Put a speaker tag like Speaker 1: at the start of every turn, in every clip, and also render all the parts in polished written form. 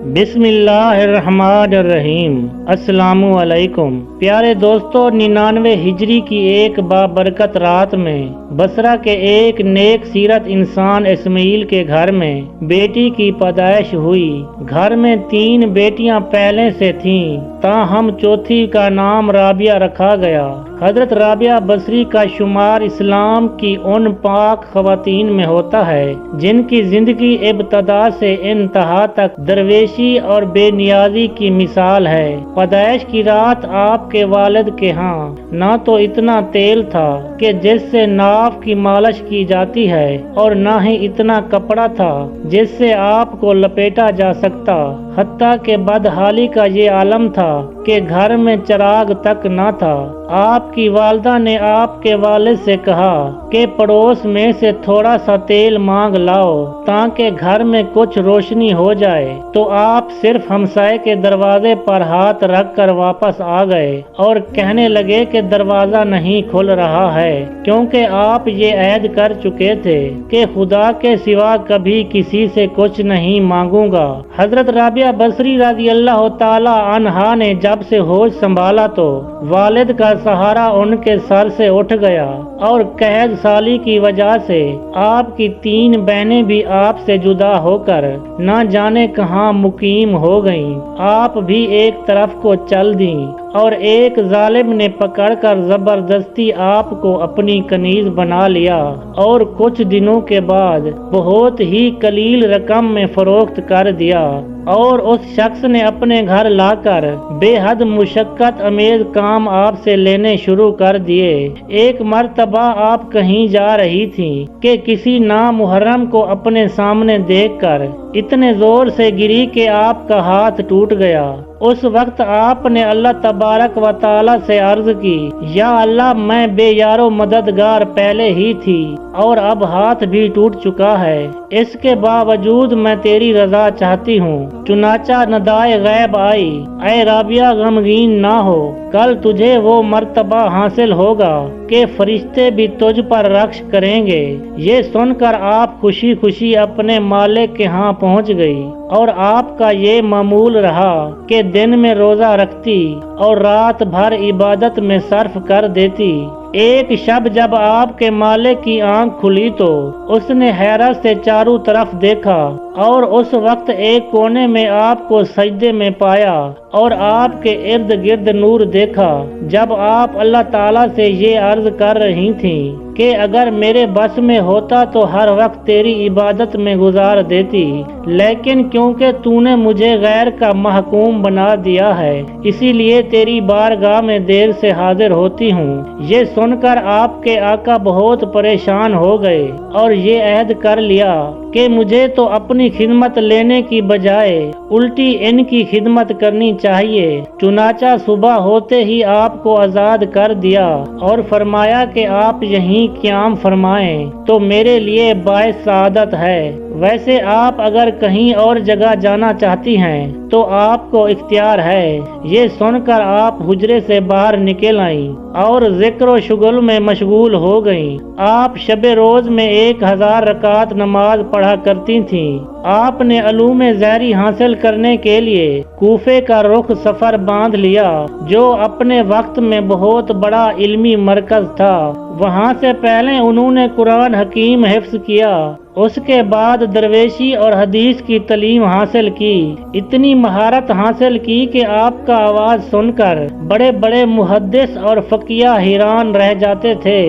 Speaker 1: بسم اللہ الرحمن الرحیم۔ السلام علیکم پیارے دوستو، 99 ہجری کی ایک بابرکت رات میں بصرہ کے ایک نیک سیرت انسان اسماعیل کے گھر میں بیٹی کی پیدائش ہوئی۔ گھر میں 3 بیٹیاں پہلے سے تھیں، تاہم چوتھی کا نام رابعہ رکھا گیا۔ حضرت رابعہ بصری کا شمار اسلام کی ان پاک خواتین میں ہوتا ہے جن کی زندگی ابتدا سے انتہا تک درویشی اور بے نیازی کی مثال ہے۔ پیدائش کی رات آپ کے والد کے ہاں نہ تو اتنا تیل تھا کہ جس سے ناف کی مالش کی جاتی ہے، اور نہ ہی اتنا کپڑا تھا جس سے آپ کو لپیٹا جا سکتا، حتیٰ کہ بدحالی کا یہ عالم تھا کہ گھر میں چراغ تک نہ تھا۔ آپ کی والدہ نے آپ کے والد سے کہا کہ پڑوس میں سے تھوڑا سا تیل مانگ لاؤ تاکہ گھر میں کچھ روشنی ہو جائے، تو آپ صرف ہمسائے کے دروازے پر ہاتھ رکھ کر واپس آ گئے اور کہنے لگے کہ دروازہ نہیں کھل رہا ہے، کیونکہ آپ یہ عہد کر چکے تھے کہ خدا کے سوا کبھی کسی سے کچھ نہیں مانگوں گا۔ حضرت رابعہ بصری رضی اللہ تعالی عنہا نے جب سے ہوش سنبھالا تو والد کا سہارا ان کے سر سے اٹھ گیا، اور قحط سالی کی وجہ سے آپ کی 3 بہنیں بھی آپ سے جدا ہو کر نہ جانے کہاں مقیم ہو گئیں۔ آپ بھی ایک طرف کو چل دیں، اور ایک ظالم نے پکڑ کر زبردستی آپ کو اپنی کنیز بنا لیا، اور کچھ دنوں کے بعد بہت ہی قلیل رقم میں فروخت کر دیا، اور اس شخص نے اپنے گھر لا کر بے حد مشقت امیز کام آپ سے لینے شروع کر دیے۔ ایک مرتبہ آپ کہیں جا رہی تھیں کہ کسی نامحرم کو اپنے سامنے دیکھ کر اتنے زور سے گری کہ آپ کا ہاتھ ٹوٹ گیا۔ اس وقت آپ نے اللہ تبارک و تعالی سے عرض کی، یا اللہ، میں بے یار و مددگار پہلے ہی تھی اور اب ہاتھ بھی ٹوٹ چکا ہے، اس کے باوجود میں تیری رضا چاہتی ہوں۔ چنانچہ ندائے غیب آئی، اے رابعہ غمگین نہ ہو، کل تجھے وہ مرتبہ حاصل ہوگا کہ فرشتے بھی تجھ پر رقص کریں گے۔ یہ سن کر آپ خوشی خوشی اپنے مالک کے ہاں پہنچ گئی، اور آپ کا یہ معمول رہا کہ دن میں روزہ رکھتی اور رات بھر عبادت میں صرف کر دیتی۔ ایک شب جب آپ کے مالک کی آنکھ کھلی تو اس نے حیرت سے چاروں طرف دیکھا، اور اس وقت ایک کونے میں آپ کو سجدے میں پایا اور آپ کے ارد گرد نور دیکھا۔ جب آپ اللہ تعالیٰ سے یہ عرض کر رہی تھیں کہ اگر میرے بس میں ہوتا تو ہر وقت تیری عبادت میں گزار دیتی، لیکن کیونکہ تو نے مجھے غیر کا محکوم بنا دیا ہے، اسی لیے تیری بارگاہ میں دیر سے حاضر ہوتی ہوں۔ یہ سن کر آپ کے آقا بہت پریشان ہو گئے اور یہ عہد کر لیا کہ مجھے تو اپنی خدمت لینے کی بجائے الٹی ان کی خدمت کرنی چاہیے۔ چنانچہ صبح ہوتے ہی آپ کو آزاد کر دیا اور فرمایا کہ آپ یہیں قیام فرمائیں تو میرے لیے باعث سعادت ہے۔ ویسے آپ اگر کہیں اور جگہ جانا چاہتی ہیں تو آپ کو اختیار ہے۔ یہ سن کر آپ حجرے سے باہر نکل آئیں اور ذکر و شغل میں مشغول ہو گئیں۔ آپ شب روز میں 1000 رکعت نماز پڑھا کرتی تھیں۔ آپ نے علوم ظاہری حاصل کرنے کے لیے کوفے کا رخ سفر باندھ لیا، جو اپنے وقت میں بہت بڑا علمی مرکز تھا۔ وہاں سے پہلے انہوں نے قرآن حکیم حفظ کیا، اس کے بعد درویشی اور حدیث کی تعلیم حاصل کی۔ اتنی مہارت حاصل کی کہ آپ کا آواز سن کر بڑے بڑے محدث اور فقیہ حیران رہ جاتے تھے۔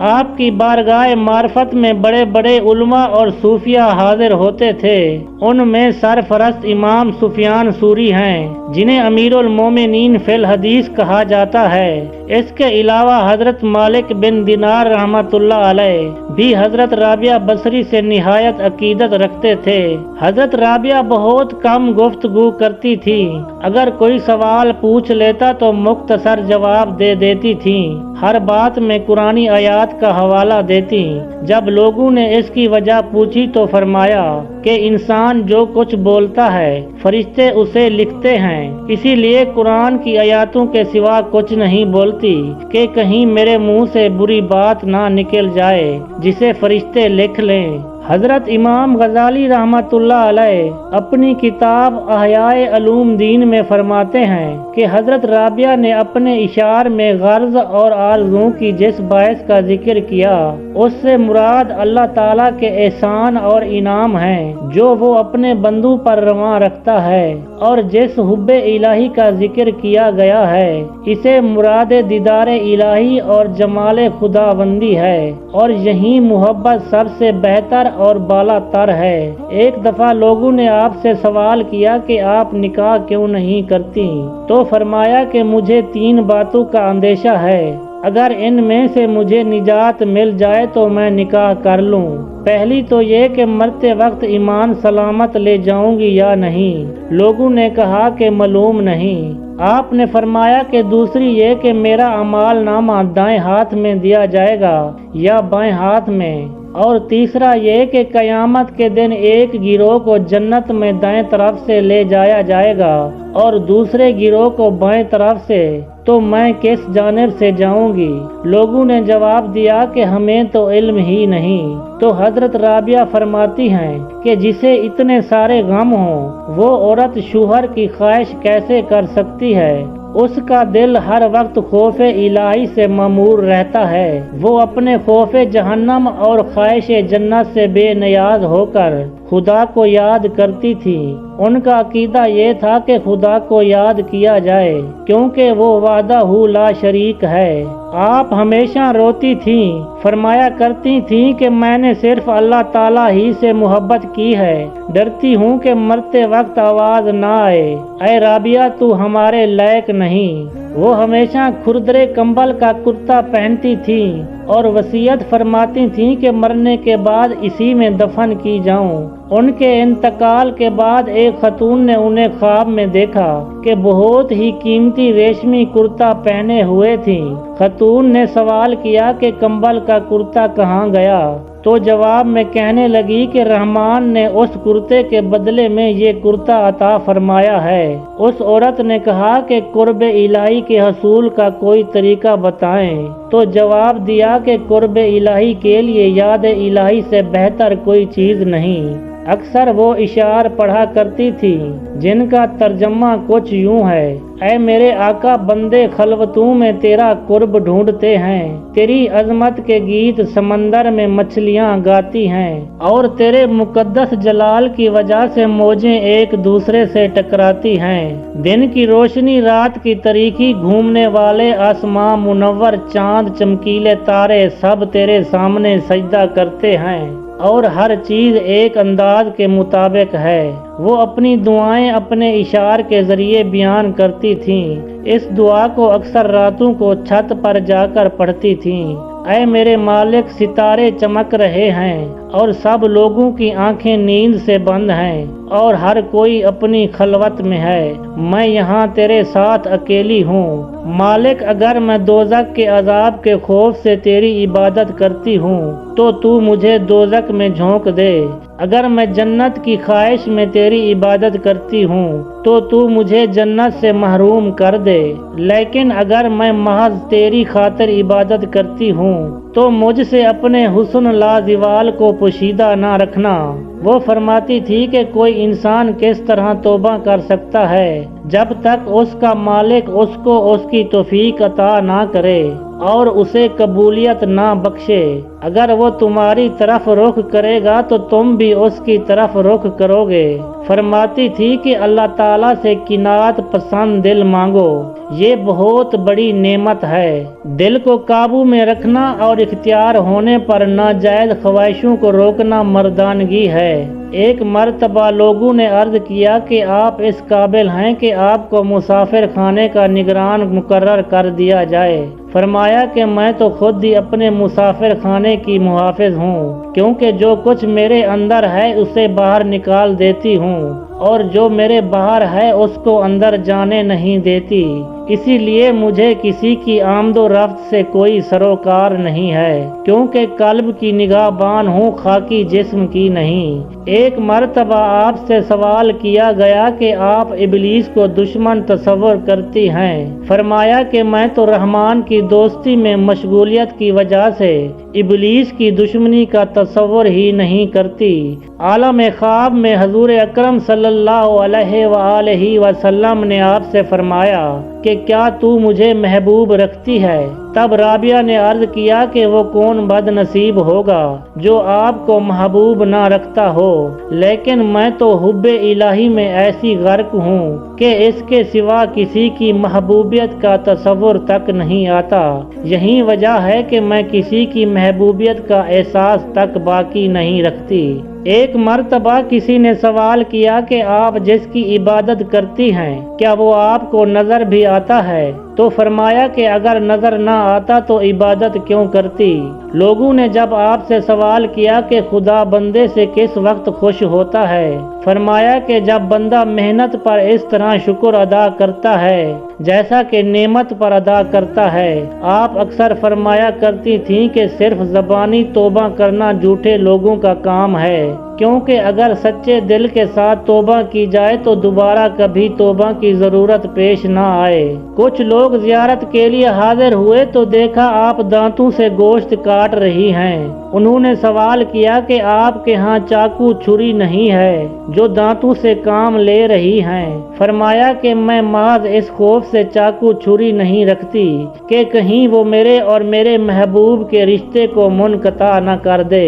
Speaker 1: آپ کی بارگاہ معرفت میں بڑے بڑے علماء اور صوفیہ حاضر ہوتے تھے۔ ان میں سرفرست امام سفیان ثوری ہیں، جنہیں امیر المومنین فی الحدیث کہا جاتا ہے۔ اس کے علاوہ حضرت مالک بن دینار رحمۃ اللہ علیہ بھی حضرت رابعہ بصری سے نہایت عقیدت رکھتے تھے۔ حضرت رابعہ بہت کم گفتگو کرتی تھی، اگر کوئی سوال پوچھ لیتا تو مختصر جواب دے دیتی تھی، ہر بات میں قرآنی آیات کا حوالہ دیتی۔ جب لوگوں نے اس کی وجہ پوچھی تو فرمایا کہ انسان جو کچھ بولتا ہے فرشتے اسے لکھتے ہیں، اسی لیے قرآن کی آیاتوں کے سوا کچھ نہیں بولتی کہ کہیں میرے منہ سے بری بات نہ نکل جائے جسے فرشتے لکھ لیں۔ حضرت امام غزالی رحمۃ اللہ علیہ اپنی کتاب احیائے علوم دین میں فرماتے ہیں کہ حضرت رابعہ نے اپنے اشعار میں غرض اور آرزوں کی جس باعث کا ذکر کیا اس سے مراد اللہ تعالیٰ کے احسان اور انعام ہیں جو وہ اپنے بندوں پر رواں رکھتا ہے، اور جس حب الہی کا ذکر کیا گیا ہے اسے مراد دیدار الہی اور جمال خداوندی ہے، اور یہی محبت سب سے بہتر اور بالا تر ہے۔ ایک دفعہ لوگوں نے آپ سے سوال کیا کہ آپ نکاح کیوں نہیں کرتی؟ تو فرمایا کہ مجھے 3 باتوں کا اندیشہ ہے، اگر ان میں سے مجھے نجات مل جائے تو میں نکاح کر لوں۔ پہلی تو یہ کہ مرتے وقت ایمان سلامت لے جاؤں گی یا نہیں؟ لوگوں نے کہا کہ معلوم نہیں۔ آپ نے فرمایا کہ دوسری یہ کہ میرا اعمال نامہ دائیں ہاتھ میں دیا جائے گا یا بائیں ہاتھ میں، اور تیسرا یہ کہ قیامت کے دن ایک گروہ کو جنت میں دائیں طرف سے لے جایا جائے گا اور دوسرے گروہ کو بائیں طرف سے، تو میں کس جانب سے جاؤں گی؟ لوگوں نے جواب دیا کہ ہمیں تو علم ہی نہیں۔ تو حضرت رابعہ فرماتی ہیں کہ جسے اتنے سارے غم ہوں وہ عورت شوہر کی خواہش کیسے کر سکتی ہے؟ اس کا دل ہر وقت خوف الہی سے مامور رہتا ہے، وہ اپنے خوف جہنم اور خواہش جنت سے بے نیاز ہو کر خدا کو یاد کرتی تھی۔ ان کا عقیدہ یہ تھا کہ خدا کو یاد کیا جائے کیونکہ وہ وحدہ لا شریک ہے۔ آپ ہمیشہ روتی تھیں، فرمایا کرتی تھیں کہ میں نے صرف اللہ تعالیٰ ہی سے محبت کی ہے، ڈرتی ہوں کہ مرتے وقت آواز نہ آئے، اے رابعہ تو ہمارے لائق نہیں۔ وہ ہمیشہ کھردرے کمبل کا کرتا پہنتی تھیں اور وصیت فرماتی تھیں کہ مرنے کے بعد اسی میں دفن کی جاؤں۔ ان کے انتقال کے بعد ایک خاتون نے انہیں خواب میں دیکھا کہ بہت ہی قیمتی ریشمی کرتا پہنے ہوئے تھیں۔ خاتون نے سوال کیا کہ کمبل کا کرتا کہاں گیا؟ تو جواب میں کہنے لگی کہ رحمان نے اس کرتے کے بدلے میں یہ کرتا عطا فرمایا ہے۔ اس عورت نے کہا کہ قرب الہی کے حصول کا کوئی طریقہ بتائیں۔ تو جواب دیا کہ قرب الہی کے لیے یاد الہی سے بہتر کوئی چیز نہیں۔ اکثر وہ اشعار پڑھا کرتی تھی جن کا ترجمہ کچھ یوں ہے: اے میرے آقا، بندے خلوتوں میں تیرا قرب ڈھونڈتے ہیں، تیری عظمت کے گیت سمندر میں مچھلیاں گاتی ہیں، اور تیرے مقدس جلال کی وجہ سے موجیں ایک دوسرے سے ٹکراتی ہیں۔ دن کی روشنی، رات کی تاریکی، گھومنے والے آسماں، منور چاند، چمکیلے تارے سب تیرے سامنے سجدہ کرتے ہیں، اور ہر چیز ایک انداز کے مطابق ہے۔ وہ اپنی دعائیں اپنے اشعار کے ذریعے بیان کرتی تھیں۔ اس دعا کو اکثر راتوں کو چھت پر جا کر پڑھتی تھیں: اے میرے مالک، ستارے چمک رہے ہیں اور سب لوگوں کی آنکھیں نیند سے بند ہیں اور ہر کوئی اپنی خلوت میں ہے، میں یہاں تیرے ساتھ اکیلی ہوں۔ مالک، اگر میں دوزخ کے عذاب کے خوف سے تیری عبادت کرتی ہوں تو مجھے دوزخ میں جھونک دے، اگر میں جنت کی خواہش میں تیری عبادت کرتی ہوں تو مجھے جنت سے محروم کر دے، لیکن اگر میں محض تیری خاطر عبادت کرتی ہوں تو مجھ سے اپنے حسن لازوال کو پوشیدہ نہ رکھنا۔ وہ فرماتی تھی کہ کوئی انسان کس طرح توبہ کر سکتا ہے جب تک اس کا مالک اس کو اس کی توفیق عطا نہ کرے اور اسے قبولیت نہ بخشے۔ اگر وہ تمہاری طرف رخ کرے گا تو تم بھی اس کی طرف رخ کرو گے۔ فرماتی تھی کہ اللہ تعالیٰ سے قناعت پسند دل مانگو، یہ بہت بڑی نعمت ہے۔ دل کو قابو میں رکھنا اور اختیار ہونے پر ناجائز خواہشوں کو روکنا مردانگی ہے۔ ایک مرتبہ لوگوں نے عرض کیا کہ آپ اس قابل ہیں کہ آپ کو مسافر خانے کا نگران مقرر کر دیا جائے۔ فرمایا کہ میں تو خود ہی اپنے مسافر خانے کی محافظ ہوں، کیونکہ جو کچھ میرے اندر ہے اسے باہر نکال دیتی ہوں اور جو میرے باہر ہے اس کو اندر جانے نہیں دیتی۔ اسی لیے مجھے کسی کی آمد و رفت سے کوئی سروکار نہیں ہے، کیونکہ قلب کی نگہبان ہوں، خاکی جسم کی نہیں۔ ایک مرتبہ آپ سے سوال کیا گیا کہ آپ ابلیس کو دشمن تصور کرتی ہیں۔ فرمایا کہ میں تو رحمان کی دوستی میں مشغولیت کی وجہ سے ابلیس کی دشمنی کا تصور ہی نہیں کرتی۔ عالم خواب میں حضور اکرم صلی اللہ علیہ وآلہ وسلم نے آپ سے فرمایا کہ کیا تو مجھے محبوب رکھتی ہے؟ تب رابعہ نے عرض کیا کہ وہ کون بد نصیب ہوگا جو آپ کو محبوب نہ رکھتا ہو، لیکن میں تو حب الہی میں ایسی غرق ہوں کہ اس کے سوا کسی کی محبوبیت کا تصور تک نہیں آتا۔ یہی وجہ ہے کہ میں کسی کی محبوبیت کا احساس تک باقی نہیں رکھتی۔ ایک مرتبہ کسی نے سوال کیا کہ آپ جس کی عبادت کرتی ہیں کیا وہ آپ کو نظر بھی آتا ہے؟ تو فرمایا کہ اگر نظر نہ آتا تو عبادت کیوں کرتی؟ لوگوں نے جب آپ سے سوال کیا کہ خدا بندے سے کس وقت خوش ہوتا ہے، فرمایا کہ جب بندہ محنت پر اس طرح شکر ادا کرتا ہے جیسا کہ نعمت پر ادا کرتا ہے۔ آپ اکثر فرمایا کرتی تھیں کہ صرف زبانی توبہ کرنا جھوٹے لوگوں کا کام ہے، کیونکہ اگر سچے دل کے ساتھ توبہ کی جائے تو دوبارہ کبھی توبہ کی ضرورت پیش نہ آئے۔ کچھ لوگ زیارت کے لیے حاضر ہوئے تو دیکھا آپ دانتوں سے گوشت کاٹ رہی ہیں۔ انہوں نے سوال کیا کہ آپ کے ہاں چاقو چھری نہیں ہے جو دانتوں سے کام لے رہی ہیں؟ فرمایا کہ میں محض اس خوف سے چاقو چھری نہیں رکھتی کہ کہیں وہ میرے اور میرے محبوب کے رشتے کو منقطع نہ کر دے۔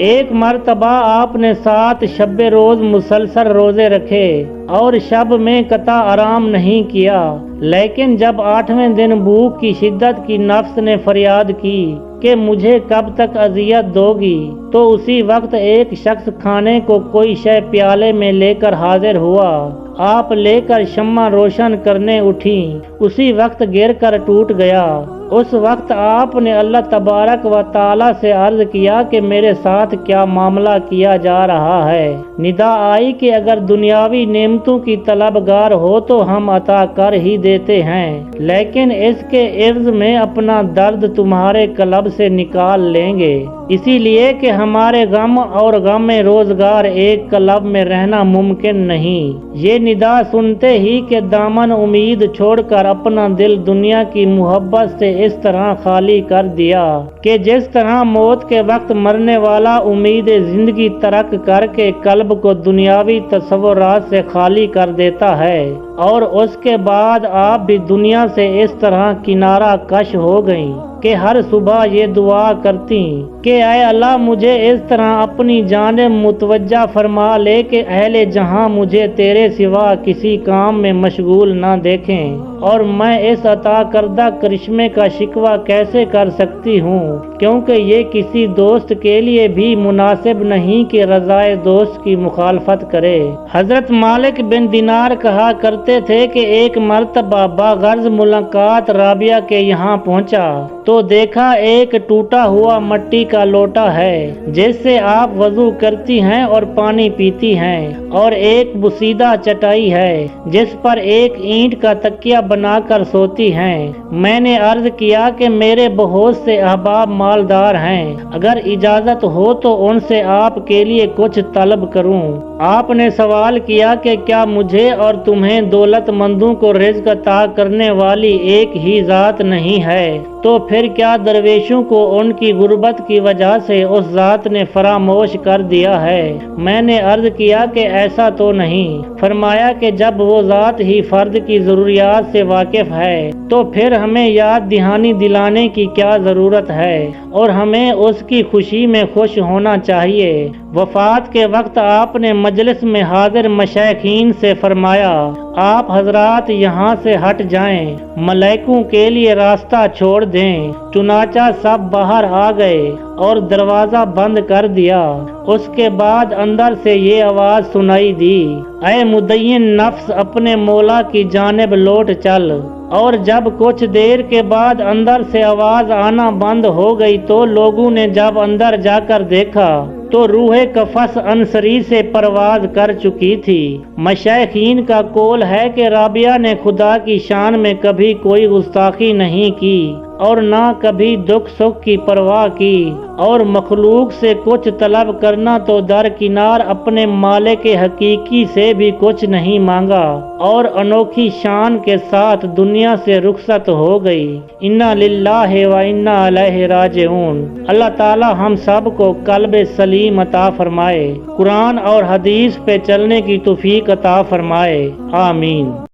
Speaker 1: ایک مرتبہ آپ نے 7 شب روز مسلسل روزے رکھے اور شب میں قطع آرام نہیں کیا، لیکن جب 8ویں دن بھوک کی شدت کی نفس نے فریاد کی کہ مجھے کب تک اذیت دو گی، تو اسی وقت ایک شخص کھانے کو کوئی شے پیالے میں لے کر حاضر ہوا۔ آپ لے کر شمع روشن کرنے اٹھیں، اسی وقت گر کر ٹوٹ گیا۔ اس وقت آپ نے اللہ تبارک و تعالی سے عرض کیا کہ میرے ساتھ کیا معاملہ کیا جا رہا ہے؟ ندا آئی کہ اگر دنیاوی نعمتوں کی طلبگار ہو تو ہم عطا کر ہی دیتے ہیں، لیکن اس کے عوض میں اپنا درد تمہارے قلب سے نکال لیں گے، اسی لیے کہ ہمارے غم اور غم روزگار ایک قلب میں رہنا ممکن نہیں۔ یہ ندا سنتے ہی کہ دامن امید چھوڑ کر اپنا دل دنیا کی محبت سے اس طرح خالی کر دیا کہ جس طرح موت کے وقت مرنے والا امید زندگی ترک کر کے قلب کو دنیاوی تصورات سے خالی کر دیتا ہے، اور اس کے بعد آپ بھی دنیا سے اس طرح کنارہ کش ہو گئیں کہ ہر صبح یہ دعا کرتی کہ اے اللہ مجھے اس طرح اپنی جانب متوجہ فرما لے کہ اہل جہاں مجھے تیرے سوا کسی کام میں مشغول نہ دیکھیں، اور میں اس عطا کردہ کرشمے کا شکوہ کیسے کر سکتی ہوں، کیونکہ یہ کسی دوست کے لیے بھی مناسب نہیں کہ رضائے دوست کی مخالفت کرے۔ حضرت مالک بن دینار کہا کرتے تھے کہ ایک مرتبہ باغرض ملاقات رابعہ کے یہاں پہنچا تو دیکھا ایک ٹوٹا ہوا مٹی کا لوٹا ہے جس سے آپ وضو کرتی ہیں اور پانی پیتی ہیں، اور ایک بسیدہ چٹائی ہے جس پر ایک اینٹ کا تکیہ بنا کر سوتی ہیں۔ میں نے عرض کیا کہ میرے بہت سے احباب مالدار ہیں، اگر اجازت ہو تو ان سے آپ کے لیے کچھ طلب کروں۔ آپ نے سوال کیا کہ کیا مجھے اور تمہیں دولت مندوں کو رزق عطا کرنے والی ایک ہی ذات نہیں ہے؟ تو پھر کیا درویشوں کو ان کی غربت کی وجہ سے اس ذات نے فراموش کر دیا ہے؟ میں نے عرض کیا کہ ایسا تو نہیں۔ فرمایا کہ جب وہ ذات ہی فرد کی ضروریات سے واقف ہے تو پھر ہمیں یاد دہانی دلانے کی کیا ضرورت ہے، اور ہمیں اس کی خوشی میں خوش ہونا چاہیے۔ وفات کے وقت آپ نے مجلس میں حاضر مشائخین سے فرمایا آپ حضرات یہاں سے ہٹ جائیں، ملائکوں کے لیے راستہ چھوڑ دیں۔ چنانچہ سب باہر آ گئے اور دروازہ بند کر دیا۔ اس کے بعد اندر سے یہ آواز سنائی دی، اے مدین نفس اپنے مولا کی جانب لوٹ چل۔ اور جب کچھ دیر کے بعد اندر سے آواز آنا بند ہو گئی تو لوگوں نے جب اندر جا کر دیکھا تو روح قفس انصری سے پرواز کر چکی تھی۔ مشائخین کا قول ہے کہ رابعہ نے خدا کی شان میں کبھی کوئی گستاخی نہیں کی اور نہ کبھی دکھ سکھ کی پرواہ کی، اور مخلوق سے کچھ طلب کرنا تو درکنار اپنے مالک حقیقی سے بھی کچھ نہیں مانگا، اور انوکھی شان کے ساتھ دنیا سے رخصت ہو گئی۔ انا للہ و انا الیہ راجعون۔ اللہ تعالی ہم سب کو قلب سلیم عطا فرمائے، قرآن اور حدیث پہ چلنے کی توفیق عطا فرمائے، آمین۔